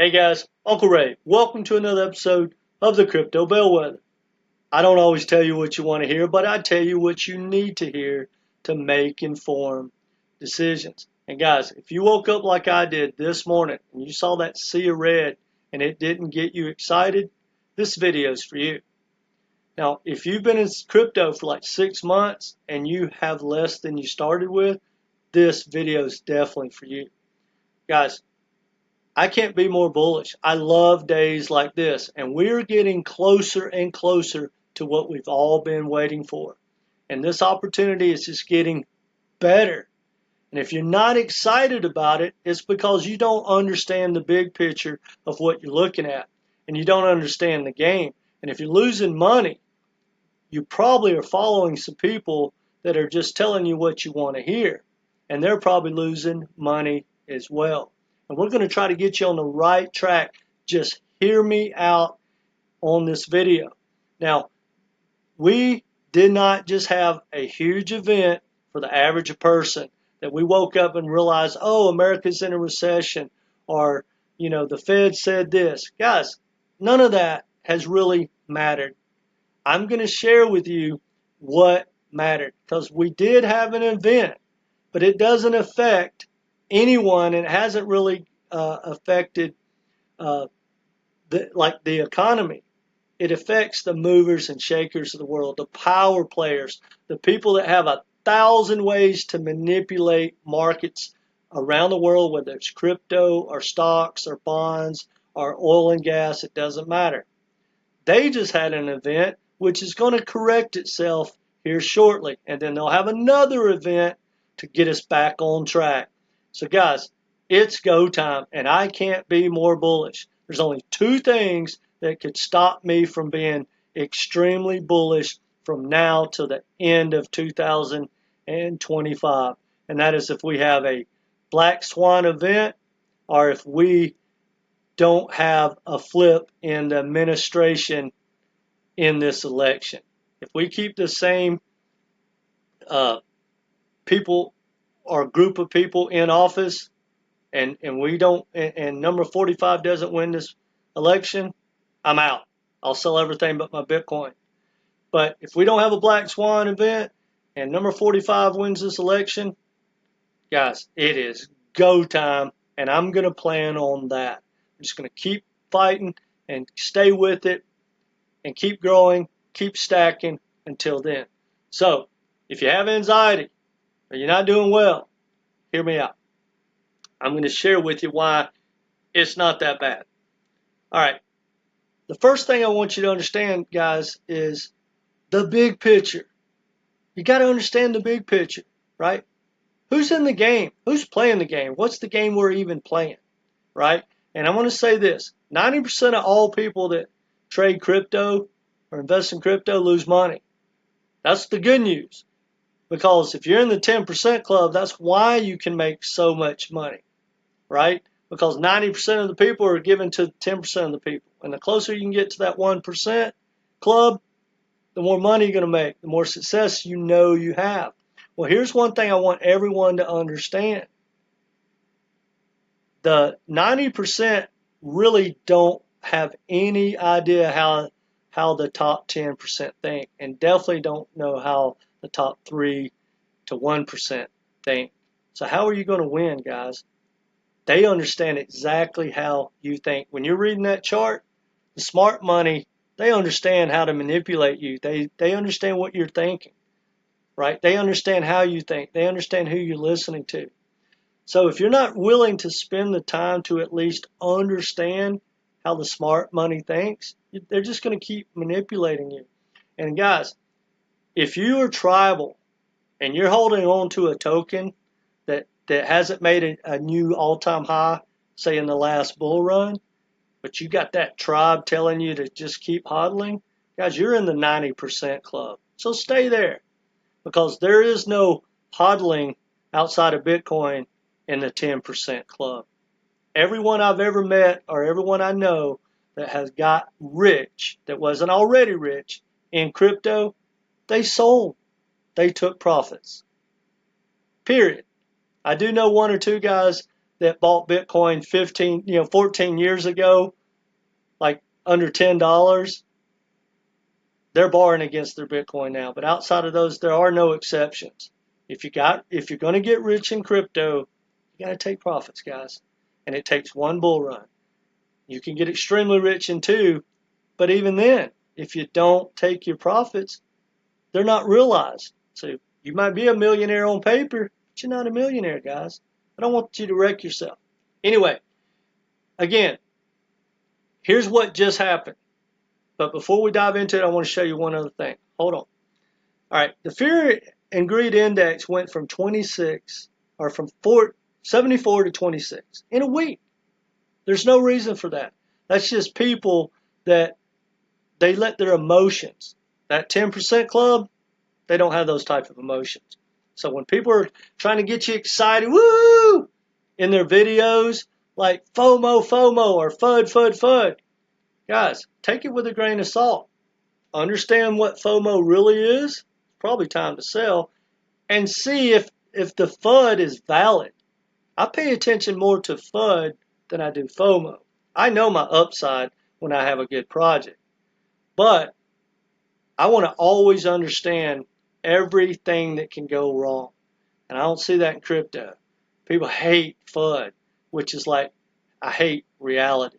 Hey guys, Uncle Ray. Welcome to another episode of the Crypto Bellwether. I don't always tell you what you want to hear, but I tell you what you need to hear to make informed decisions. And guys, if you woke up like I did this morning and you saw that sea of red and it didn't get you excited, this video is for you. Now, if you've been in crypto for like 6 months and you have less than you started with, this video is definitely for you. Guys, I can't be more bullish. I love days like this, and we're getting closer and closer to what we've all been waiting for. And this opportunity is just getting better. And if you're not excited about it, it's because you don't understand the big picture of what you're looking at, and you don't understand the game. And if you're losing money, you probably are following some people that are just telling you what you want to hear, and they're probably losing money as well. And we're going to try to get you on the right track. Just hear me out on this video. Now, we did not just have a huge event for the average person that we woke up and realized, oh, America's in a recession, or, the Fed said this. Guys, none of that has really mattered. I'm going to share with you what mattered, because we did have an event, but it doesn't affect anyone, and it hasn't really affected the economy. It affects the movers and shakers of the world, the power players, the people that have 1,000 ways to manipulate markets around the world, whether it's crypto or stocks or bonds or oil and gas. It doesn't matter. They just had an event which is going to correct itself here shortly, and then they'll have another event to get us back on track. So guys, it's go time, and I can't be more bullish. There's only two things that could stop me from being extremely bullish from now to the end of 2025, and that is if we have a black swan event, or if we don't have a flip in the administration in this election. If we keep the same people or group of people in office, and we don't, and number 45 doesn't win this election, I'm out. I'll sell everything but my Bitcoin. But if we don't have a black swan event and number 45 wins this election, guys, it is go time, and I'm going to plan on that. I'm just going to keep fighting and stay with it and keep growing, keep stacking until then. So, if you have anxiety or you're not doing well, hear me out. I'm going to share with you why it's not that bad. All right. The first thing I want you to understand, guys, is the big picture. You got to understand the big picture, right? Who's in the game? Who's playing the game? What's the game we're even playing, right? And I want to say this. 90% of all people that trade crypto or invest in crypto lose money. That's the good news. Because if you're in the 10% club, that's why you can make so much money, right? Because 90% of the people are given to 10% of the people. And the closer you can get to that 1% club, the more money you're going to make, the more success you know you have. Well, here's one thing I want everyone to understand. The 90% really don't have any idea how the top 10% think, and definitely don't know how the top 3 to 1% think. So how are you going to win, guys? They understand exactly how you think. When you're reading that chart, the smart money, they understand how to manipulate you. They understand what you're thinking, right? They understand how you think. They understand who you're listening to. So if you're not willing to spend the time to at least understand how the smart money thinks, they're just going to keep manipulating you. And guys, if you are tribal and you're holding on to a token that hasn't made a new all-time high, say in the last bull run, but you got that tribe telling you to just keep hodling, guys, you're in the 90% club. So stay there, because there is no hodling outside of Bitcoin in the 10% club. Everyone I've ever met, or everyone I know that has got rich, that wasn't already rich in crypto, they sold. They took profits. Period. I do know one or two guys that bought Bitcoin 14 years ago, like under $10, they're borrowing against their Bitcoin now. But outside of those, there are no exceptions. If you're going to get rich in crypto, you got to take profits, guys. And it takes one bull run. You can get extremely rich in two, but even then, if you don't take your profits, they're not realized. So you might be a millionaire on paper, but you're not a millionaire, guys. I don't want you to wreck yourself. Anyway, again, here's what just happened. But before we dive into it, I want to show you one other thing. Hold on. All right, the fear and greed index went from 74 to 26 in a week. There's no reason for that. That's just people that they let their emotions, that 10% club, they don't have those type of emotions. So when people are trying to get you excited, woo, in their videos, like FOMO, or FUD, guys, take it with a grain of salt. Understand what FOMO really is. It's probably time to sell. And see if the FUD is valid. I pay attention more to FUD than I do FOMO. I know my upside when I have a good project. But I want to always understand everything that can go wrong. And I don't see that in crypto. People hate FUD, which is like, I hate reality.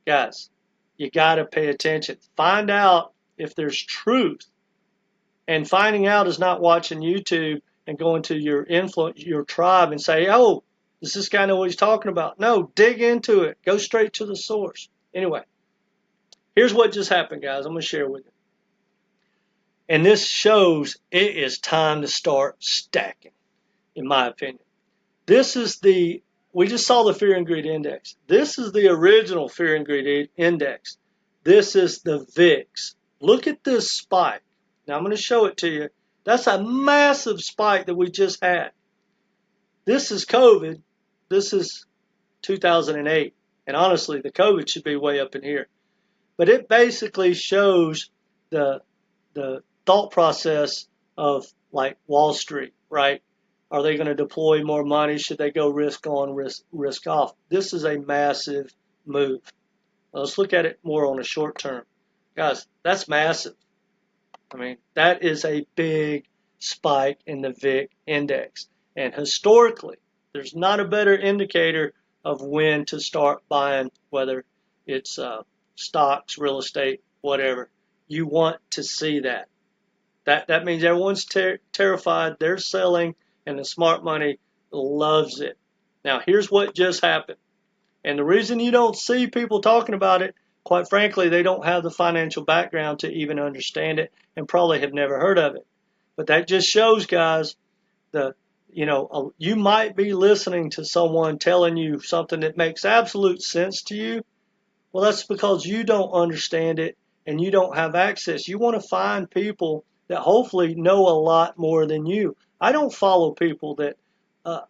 Guys, you got to pay attention. Find out if there's truth. And finding out is not watching YouTube and going to your tribe and say, oh, does this guy know what he's talking about? No, dig into it. Go straight to the source. Anyway, here's what just happened, guys. I'm going to share with you. And this shows it is time to start stacking, in my opinion. We just saw the fear and greed index. This is the original fear and greed index. This is the VIX. Look at this spike. Now I'm going to show it to you. That's a massive spike that we just had. This is COVID. This is 2008. And honestly, the COVID should be way up in here. But it basically shows the thought process of like Wall Street, right? Are they going to deploy more money? Should they go risk on, risk off? This is a massive move. Now let's look at it more on a short term. Guys, that's massive. I mean, that is a big spike in the VIX index. And historically, there's not a better indicator of when to start buying, whether it's stocks, real estate, whatever. You want to see that. That means everyone's terrified. They're selling, and the smart money loves it. Now, here's what just happened. And the reason you don't see people talking about it, quite frankly, they don't have the financial background to even understand it and probably have never heard of it. But that just shows, guys, you might be listening to someone telling you something that makes absolute sense to you. Well, that's because you don't understand it and you don't have access. You want to find people that hopefully know a lot more than you. I don't follow people that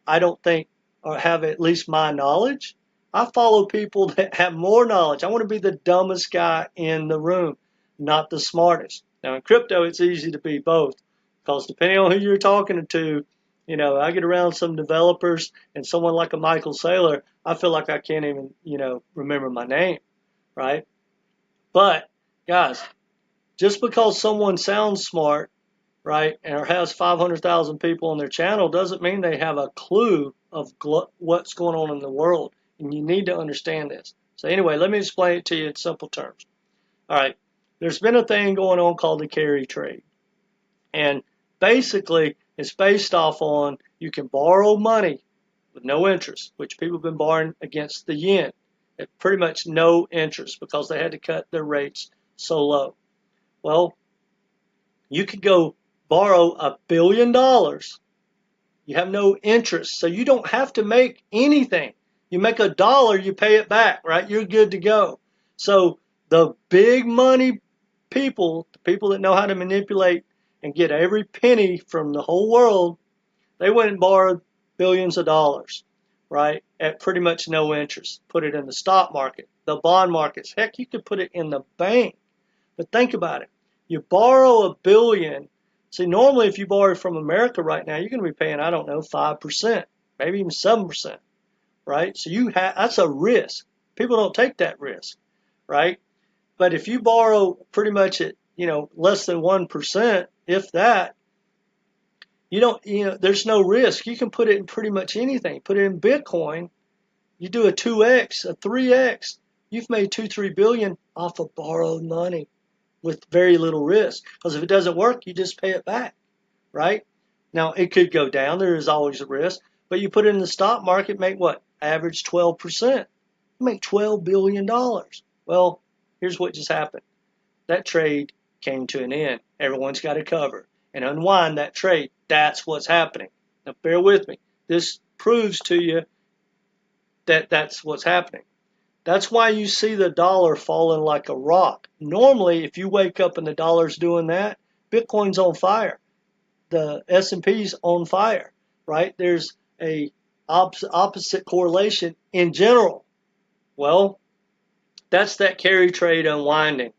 I don't think or have at least my knowledge. I follow people that have more knowledge. I want to be the dumbest guy in the room, not the smartest. Now, in crypto, it's easy to be both because depending on who you're talking to, I get around some developers and someone like a Michael Saylor, I feel like I can't even, remember my name, right? But, guys, just because someone sounds smart, right, or has 500,000 people on their channel doesn't mean they have a clue of what's going on in the world. And you need to understand this. So anyway, let me explain it to you in simple terms. All right, there's been a thing going on called the carry trade. And basically, it's based off on you can borrow money with no interest, which people have been borrowing against the yen at pretty much no interest because they had to cut their rates so low. Well, you could go borrow $1 billion. You have no interest, so you don't have to make anything. You make $1, you pay it back, right? You're good to go. So the big money people, the people that know how to manipulate and get every penny from the whole world, they went and borrowed billions of dollars, right, at pretty much no interest. Put it in the stock market, the bond markets. Heck, you could put it in the bank. But think about it. You borrow $1 billion. See, normally if you borrow from America right now, you're going to be paying, 5%, maybe even 7%. right? So that's a risk. People don't take that risk, right? But if you borrow pretty much at, less than 1%, if that, there's no risk. You can put it in pretty much anything. Put it in Bitcoin. You do a 2x, a 3x. You've made 2-3 billion off of borrowed money with very little risk. Because if it doesn't work, you just pay it back, right? Now, it could go down. There is always a risk. But you put it in the stock market, make what? Average 12%. You make $12 billion. Well, here's what just happened. That trade came to an end. Everyone's got to cover and unwind that trade. That's what's happening. Now, bear with me. This proves to you that that's what's happening. That's why you see the dollar falling like a rock. Normally, if you wake up and the dollar's doing that, Bitcoin's on fire. The S&P's on fire, right? There's a opposite correlation in general. Well, that's that carry trade unwinding.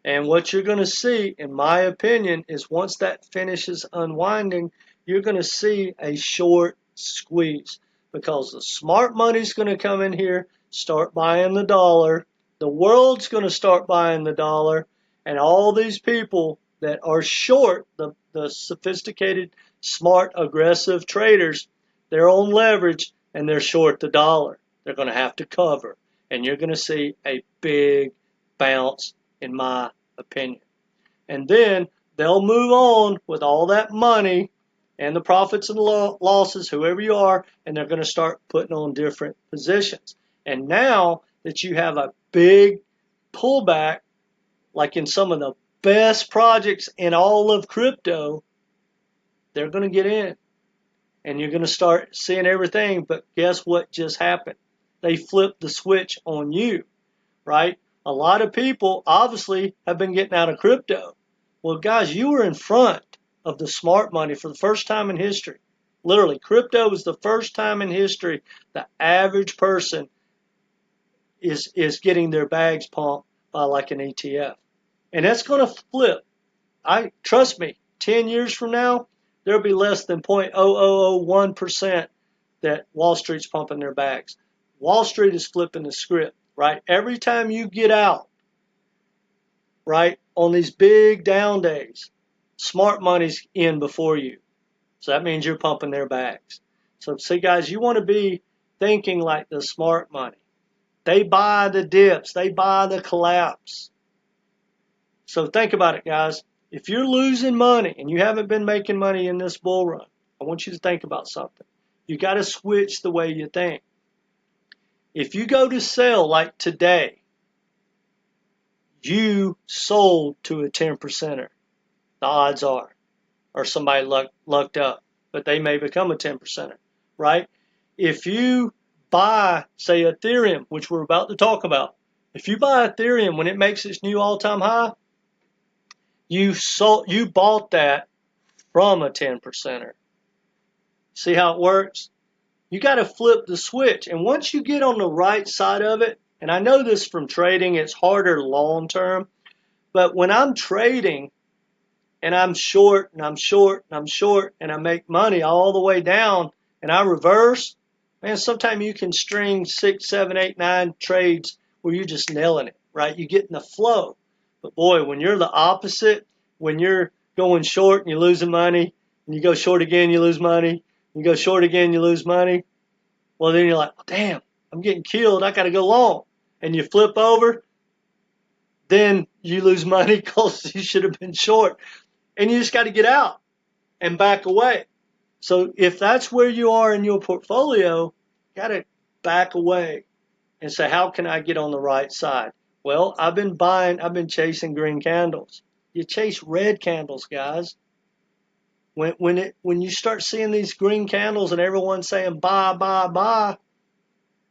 And what you're going to see, in my opinion, is once that finishes unwinding, you're going to see a short squeeze because the smart money's going to come in here, start buying the dollar. The world's going to start buying the dollar. And all these people that are short, the sophisticated, smart, aggressive traders, they're on leverage and they're short the dollar. They're going to have to cover. And you're going to see a big bounce, in my opinion. And then they'll move on with all that money and the profits and losses, whoever you are, and they're going to start putting on different positions. And now that you have a big pullback, like in some of the best projects in all of crypto, they're going to get in. And you're going to start seeing everything. But guess what just happened? They flipped the switch on you, right? A lot of people obviously have been getting out of crypto. Well, guys, you were in front of the smart money for the first time in history. Literally, crypto was the first time in history the average person is getting their bags pumped by like an ETF. And that's going to flip. Trust me, 10 years from now, there'll be less than 0.0001% that Wall Street's pumping their bags. Wall Street is flipping the script, right? Every time you get out, right, on these big down days, smart money's in before you. So that means you're pumping their bags. So see, guys, you want to be thinking like the smart money. They buy the dips. They buy the collapse. So think about it, guys. If you're losing money and you haven't been making money in this bull run, I want you to think about something. You got to switch the way you think. If you go to sell like today, you sold to a 10%er. The odds are. Or somebody lucked up. But they may become a 10%er, right? If you buy, say, Ethereum, which we're about to talk about, if you buy Ethereum when it makes its new all-time high, you bought that from a 10%er. See how it works? You got to flip the switch. And once you get on the right side of it, and I know this from trading, it's harder long term, but when I'm trading and I'm short and I'm short and I'm short and I make money all the way down and I reverse, man, sometimes you can string 6, 7, 8, 9 trades where you're just nailing it, right? You get in the flow. But boy, when you're the opposite, when you're going short and you're losing money, and you go short again, you lose money, you go short again, you lose money, well, then you're like, oh, damn, I'm getting killed. I got to go long. And you flip over, then you lose money because you should have been short. And you just got to get out and back away. So if that's where you are in your portfolio, you got to back away and say, how can I get on the right side? Well, I've been chasing green candles. You chase red candles, guys. When you start seeing these green candles and everyone's saying buy, buy, buy,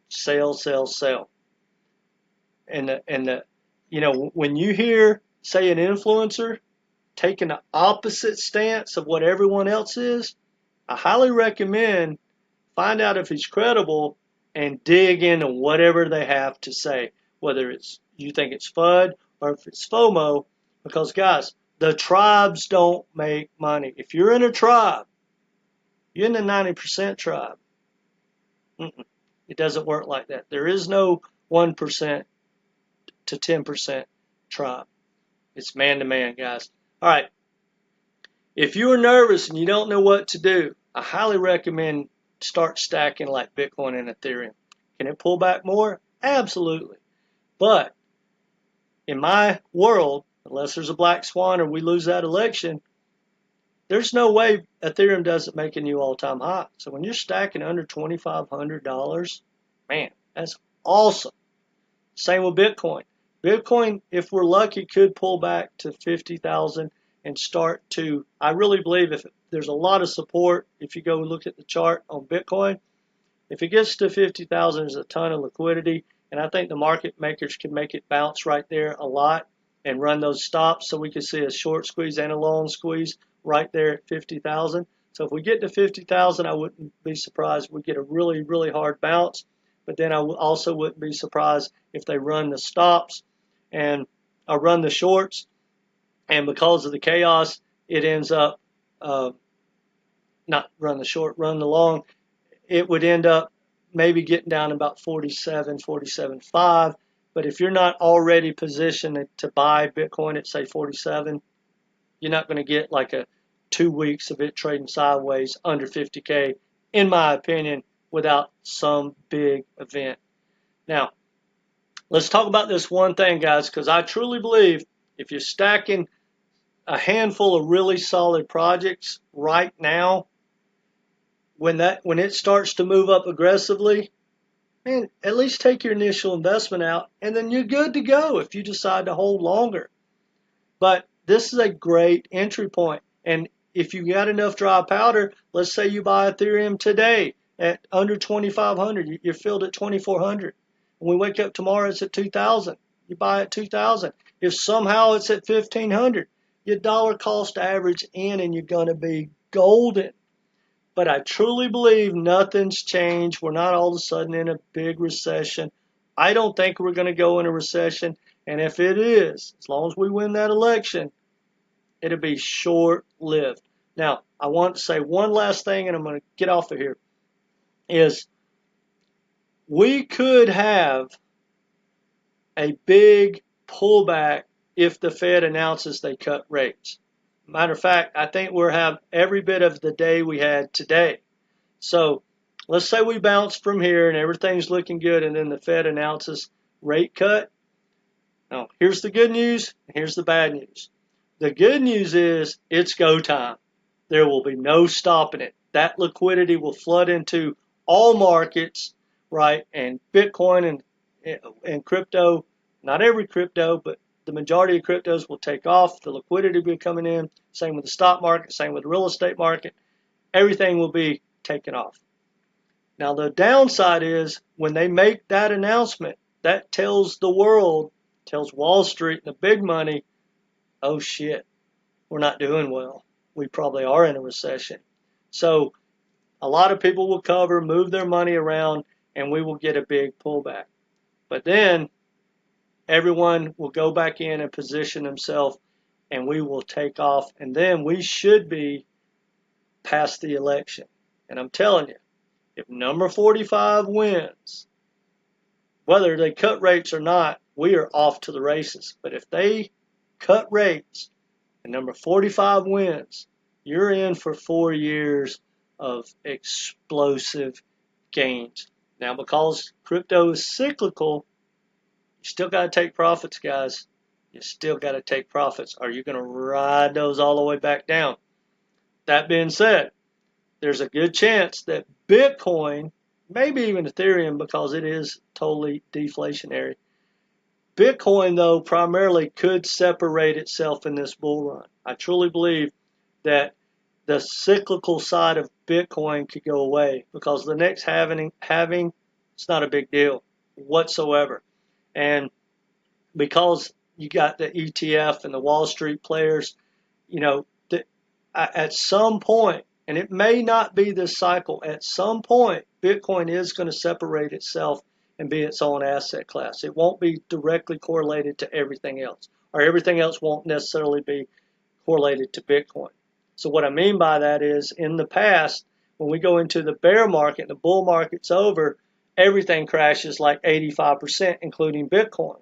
sell, sell, sell. And when you hear, say, an influencer taking the opposite stance of what everyone else is, I highly recommend find out if he's credible and dig into whatever they have to say, whether it's you think it's FUD or if it's FOMO, because guys, the tribes don't make money. If you're in a tribe, you're in the 90% tribe. It doesn't work like that. There is no 1% to 10% tribe. It's man to man, guys. All right. If you are nervous and you don't know what to do, I highly recommend start stacking like Bitcoin and Ethereum. Can it pull back more? Absolutely. But in my world, unless there's a black swan or we lose that election, there's no way Ethereum doesn't make a new all-time high. So when you're stacking under $2,500, man, that's awesome. Same with Bitcoin. Bitcoin, if we're lucky, could pull back to 50,000 and start to, I really believe if there's a lot of support, if you go look at the chart on Bitcoin, if it gets to 50,000, there's a ton of liquidity, and I think the market makers can make it bounce right there a lot and run those stops so we can see a short squeeze and a long squeeze right there at 50,000. So if we get to 50,000, I wouldn't be surprised we get a really, really hard bounce. But then I also wouldn't be surprised if they run the stops and run the shorts, and because of the chaos, it ends up not run the short, run the long. It would end up maybe getting down about 47, 47.5. But if you're not already positioned to buy Bitcoin at say 47, you're not going to get like a 2 weeks of it trading sideways under 50K, in my opinion, without some big event. Now, let's talk about this one thing, guys, because I truly believe if you're stacking a handful of really solid projects right now, when it starts to move up aggressively, man, at least take your initial investment out, and then you're good to go if you decide to hold longer. But this is a great entry point. And if you got enough dry powder, let's say you buy Ethereum today at under 2,500, you're filled at 2,400. When we wake up tomorrow, it's at 2,000. You buy at 2,000. If somehow it's at 1,500, your dollar cost average in, and you're going to be golden. But I truly believe nothing's changed. We're not all of a sudden in a big recession. I don't think we're going to go in a recession. And if it is, as long as we win that election, it'll be short-lived. Now, I want to say one last thing, and I'm going to get off of here, is we could have a big pullback if the Fed announces they cut rates. Matter of fact, I think we'll have every bit of the day we had today. So let's say we bounce from here and everything's looking good, and then the Fed announces rate cut. Now, here's the good news, and here's the bad news. The good news is it's go time. There will be no stopping it. That liquidity will flood into all markets, right? And Bitcoin and crypto, not every crypto, but the majority of cryptos will take off. The liquidity will be coming in. Same with the stock market, same with the real estate market. Everything will be taken off. Now, the downside is when they make that announcement, that tells the world, tells Wall Street and the big money, oh shit, we're not doing well. We probably are in a recession. So a lot of people will cover, move their money around, and we will get a big pullback. But then everyone will go back in and position themselves, and we will take off. And then we should be past the election. And I'm telling you, if number 45 wins, whether they cut rates or not, we are off to the races. But if they cut rates and number 45 wins, you're in for 4 years of explosive gains. Now, because crypto is cyclical, you still got to take profits, guys. You still got to take profits. Are you going to ride those all the way back down? That being said, there's a good chance that Bitcoin, maybe even Ethereum, because it is totally deflationary. Bitcoin, though, primarily could separate itself in this bull run. I truly believe that the cyclical side of Bitcoin could go away because the next halving, it's not a big deal whatsoever. And because you got the ETF and the Wall Street players, at some point, and it may not be this cycle, at some point, Bitcoin is going to separate itself and be its own asset class. It won't be directly correlated to everything else, or everything else won't necessarily be correlated to Bitcoin. So what I mean by that is, in the past, when we go into the bear market and the bull market's over, everything crashes like 85%, including Bitcoin.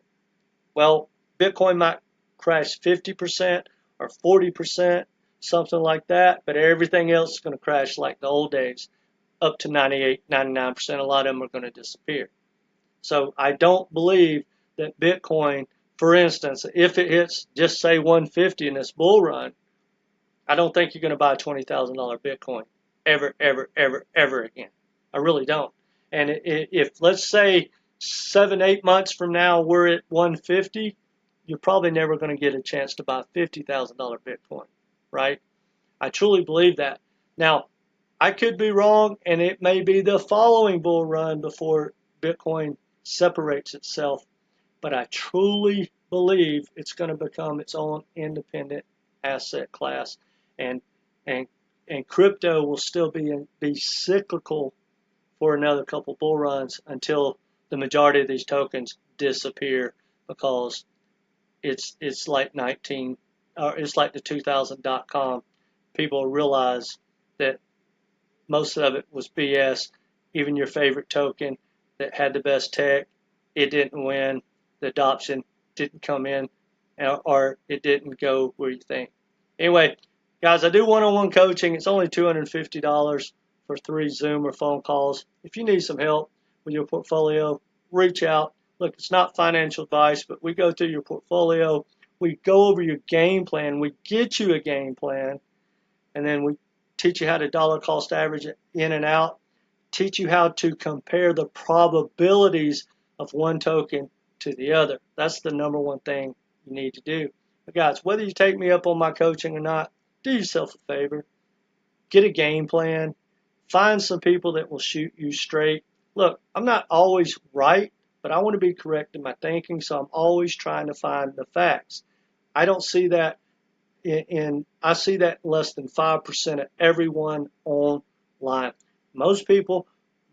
Well, Bitcoin might crash 50% or 40%, something like that, but everything else is going to crash like the old days, up to 98, 99%. A lot of them are going to disappear. So I don't believe that Bitcoin, for instance, if it hits just say 150 in this bull run, I don't think you're going to buy a $20,000 Bitcoin ever, ever, ever, ever again. I really don't. And if let's say 7, 8 months from now we're at 150, you're probably never going to get a chance to buy $50,000 Bitcoin, right? I truly believe that. Now, I could be wrong, and it may be the following bull run before Bitcoin separates itself, but I truly believe it's going to become its own independent asset class, and and and crypto will still be cyclical for another couple bull runs until the majority of these tokens disappear, because it's like 19 or it's like the 2000.com. People realize that most of it was BS. Even your favorite token that had the best tech, it didn't win. The adoption didn't come in, or it didn't go where you think. Anyway, guys, I do one-on-one coaching. It's only $250 for 3 Zoom or phone calls. If you need some help with your portfolio, reach out. Look, it's not financial advice, but we go through your portfolio. We go over your game plan. We get you a game plan, and then we teach you how to dollar cost average in and out, teach you how to compare the probabilities of one token to the other. That's the number one thing you need to do. But guys, whether you take me up on my coaching or not, do yourself a favor. Get a game plan. Find some people that will shoot you straight. Look, I'm not always right, but I want to be correct in my thinking, so I'm always trying to find the facts. I don't see that I see that less than 5% of everyone online. Most people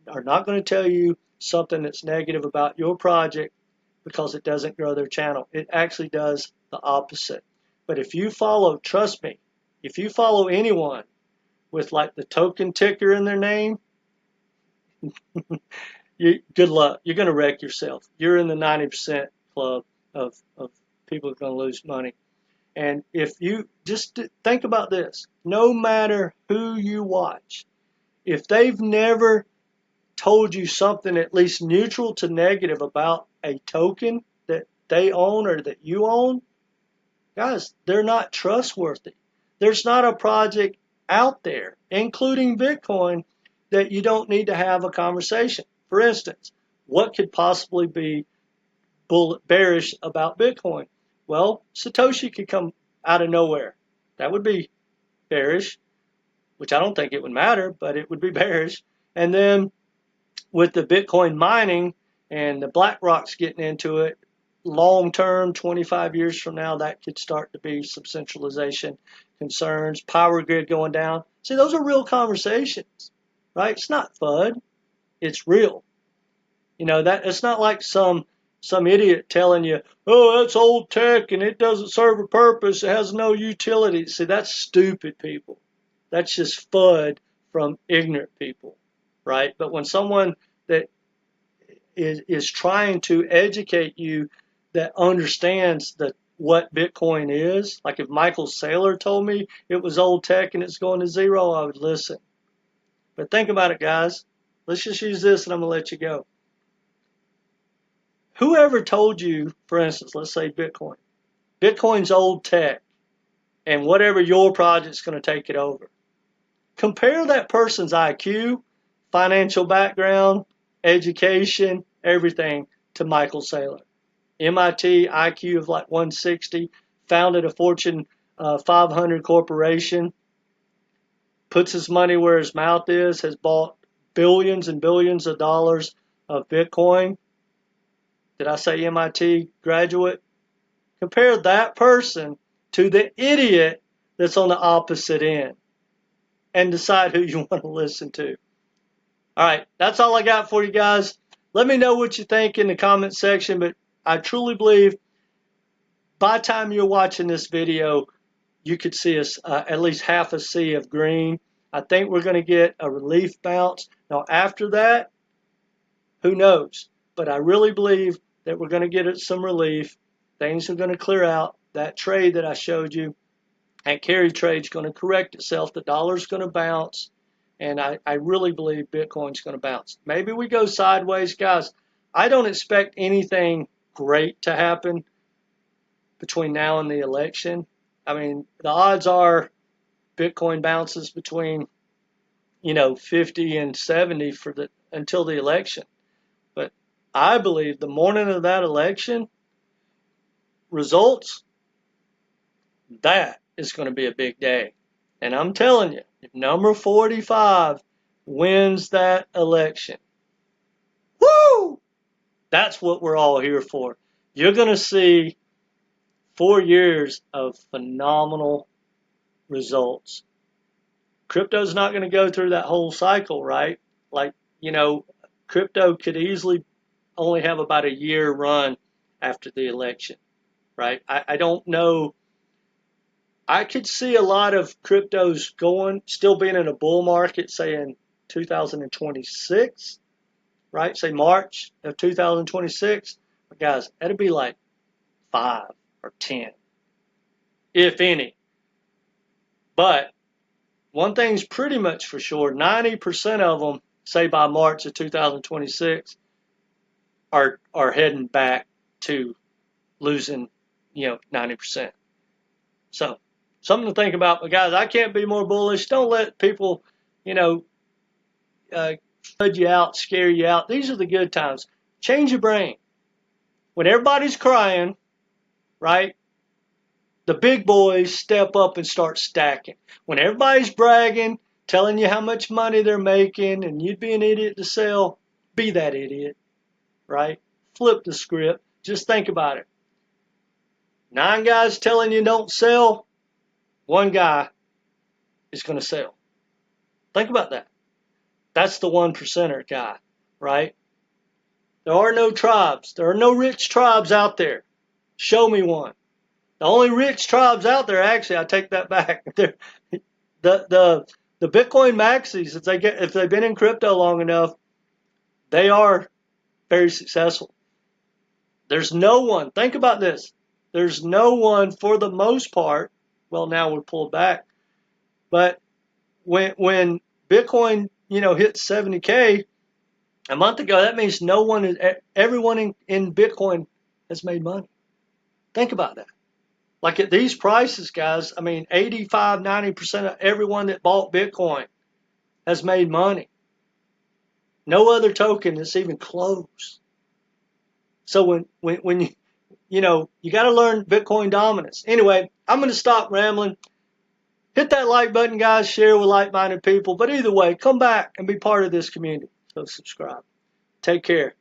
are not going to tell you something that's negative about your project because it doesn't grow their channel. It actually does the opposite. But if you follow, trust me, if you follow anyone with like the token ticker in their name, good luck. You're going to wreck yourself. You're in the 90% club of people who are going to lose money. And if you just think about this, no matter who you watch, if they've never told you something at least neutral to negative about a token that they own or that you own, guys, they're not trustworthy. There's not a project out there, including Bitcoin, that you don't need to have a conversation. For instance, what could possibly be bearish about Bitcoin? Well, Satoshi could come out of nowhere. That would be bearish, which I don't think it would matter, but it would be bearish. And then with the Bitcoin mining and the BlackRock's getting into it, long term, 25 years from now, that could start to be some centralization concerns, power grid going down. See, those are real conversations, right? It's not FUD, it's real. You know, that it's not like some idiot telling you, oh, that's old tech and it doesn't serve a purpose, it has no utility. See, that's stupid, people. That's just FUD from ignorant people, right? But when someone that is trying to educate you, that understands what Bitcoin is, like if Michael Saylor told me it was old tech and it's going to zero, I would listen. But think about it, guys. Let's just use this and I'm going to let you go. Whoever told you, for instance, let's say Bitcoin's old tech, and whatever your project's going to take it over. Compare that person's IQ, financial background, education, everything to Michael Saylor. MIT, IQ of like 160, founded a Fortune 500 corporation, puts his money where his mouth is, has bought billions and billions of dollars of Bitcoin. Did I say MIT graduate? Compare that person to the idiot that's on the opposite end and decide who you want to listen to. All right, that's all I got for you guys. Let me know what you think in the comment section, but I truly believe by the time you're watching this video, you could see us at least half a sea of green. I think we're going to get a relief bounce. Now, after that, Who knows? But I really believe that we're going to get some relief. Things are going to clear out. That trade that I showed you, that carry trade, is going to correct itself. The dollar's going to bounce. And I really believe Bitcoin's going to bounce. Maybe we go sideways. Guys, I don't expect anything great to happen between now and the election. I mean, the odds are Bitcoin bounces between 50 and 70 until the election. But I believe the morning of that election results, that is going to be a big day. And I'm telling you, if number 45 wins that election, woo! That's what we're all here for. You're going to see 4 years of phenomenal results. Crypto's not going to go through that whole cycle, right? Like, crypto could easily only have about a year run after the election, right? I don't know. I could see a lot of cryptos still being in a bull market, say in 2026, right? Say March of 2026. But guys, that'd be like 5 or 10, if any. But one thing's pretty much for sure, 90% of them, say by March of 2026, are heading back to losing, 90%. So, something to think about. But guys, I can't be more bullish. Don't let people, FUD you out, scare you out. These are the good times. Change your brain. When everybody's crying, right, the big boys step up and start stacking. When everybody's bragging, telling you how much money they're making, and you'd be an idiot to sell, be that idiot, right? Flip the script. Just think about it. 9 guys telling you don't sell, 1 guy is going to sell. Think about that. That's the 1%er guy, right? There are no tribes. There are no rich tribes out there. Show me one. The only rich tribes out there, actually, I take that back. The Bitcoin maxis, if they've been in crypto long enough, they are very successful. There's no one. Think about this. There's no one, for the most part. Well, now we're pulled back, but when Bitcoin hit 70K a month ago, that means everyone in Bitcoin has made money. Think about that. Like at these prices, guys, I mean, 85, 90% of everyone that bought Bitcoin has made money. No other token is even close. So when you got to learn Bitcoin dominance. Anyway, I'm going to stop rambling. Hit that like button, guys. Share with like-minded people. But either way, come back and be part of this community. So subscribe. Take care.